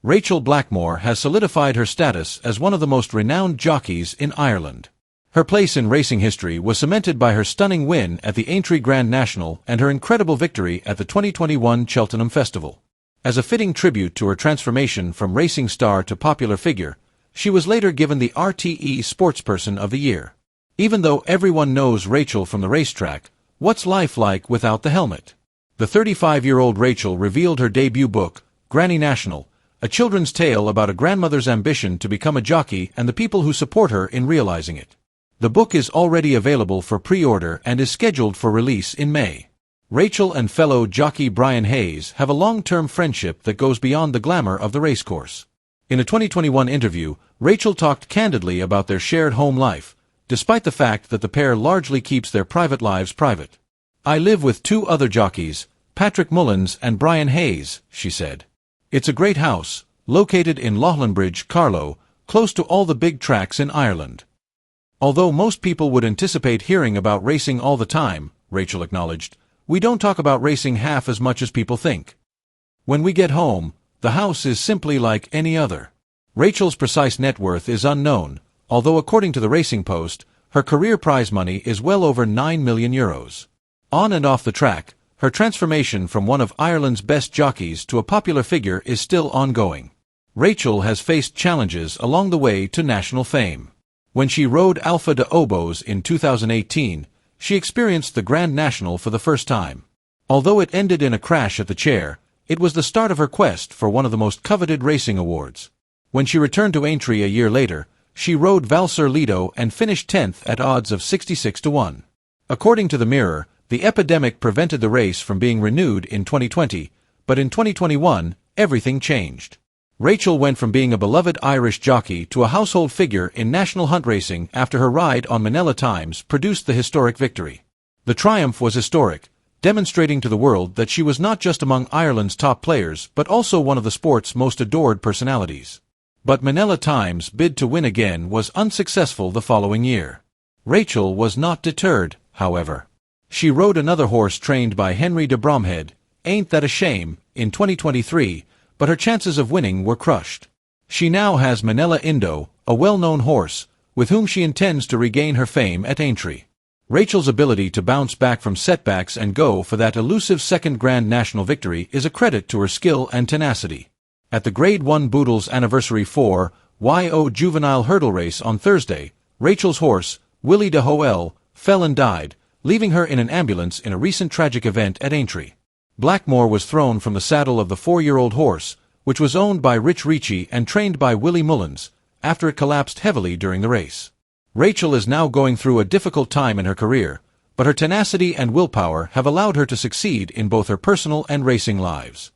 Rachael Blackmore has solidified her status as one of the most renowned jockeys in Ireland. Her place in racing history was cemented by her stunning win at the Aintree Grand National and her incredible victory at the 2021 Cheltenham Festival. As a fitting tribute to her transformation from racing star to popular figure, she was later given the RTE Sportsperson of the Year. Even though everyone knows Rachael from the racetrack, what's life like without the helmet? The 35-year-old Rachael revealed her debut book, Granny National, a children's tale about a grandmother's ambition to become a jockey and the people who support her in realizing it. The book is already available for pre-order and is scheduled for release in May. Rachael and fellow jockey Brian Hayes have a long-term friendship that goes beyond the glamour of the racecourse. In a 2021 interview, Rachael talked candidly about their shared home life, despite the fact that the pair largely keeps their private lives private. "I live with two other jockeys, Patrick Mullins and Brian Hayes," she said. "It's a great house, located in Leighlinbridge, Carlow, close to all the big tracks in Ireland." Although most people would anticipate hearing about racing all the time, Rachael acknowledged, "we don't talk about racing half as much as people think. When we get home, the house is simply like any other." Rachael's precise net worth is unknown, although according to the Racing Post, her career prize money is well over €9 million. On and off the track, her transformation from one of Ireland's best jockeys to a popular figure is still ongoing. Rachael has faced challenges along the way to national fame. When she rode Alpha de Oboes in 2018, she experienced the Grand National for the first time. Although it ended in a crash at the chair, it was the start of her quest for one of the most coveted racing awards. When she returned to Aintree a year later, she rode Valser Lido and finished 10th at odds of 66-1. According to the Mirror, the epidemic prevented the race from being renewed in 2020, but in 2021, everything changed. Rachael went from being a beloved Irish jockey to a household figure in national hunt racing after her ride on Manila Times produced the historic victory. The triumph was historic, demonstrating to the world that she was not just among Ireland's top players but also one of the sport's most adored personalities. But Manila Times' bid to win again was unsuccessful the following year. Rachael was not deterred, however. She rode another horse trained by Henry de Bromhead, Ain't That a Shame, in 2023, but her chances of winning were crushed. She now has Manila Indo, a well-known horse, with whom she intends to regain her fame at Aintree. Rachael's ability to bounce back from setbacks and go for that elusive second Grand National victory is a credit to her skill and tenacity. At the Grade 1 Boodles Anniversary 4 Juvenile Hurdle Race on Thursday, Rachael's horse, Willie de Hoel, fell and died, leaving her in an ambulance in a recent tragic event at Aintree. Blackmore was thrown from the saddle of the 4-year-old horse, which was owned by Rich Ricci and trained by Willie Mullins, after it collapsed heavily during the race. Rachael is now going through a difficult time in her career, but her tenacity and willpower have allowed her to succeed in both her personal and racing lives.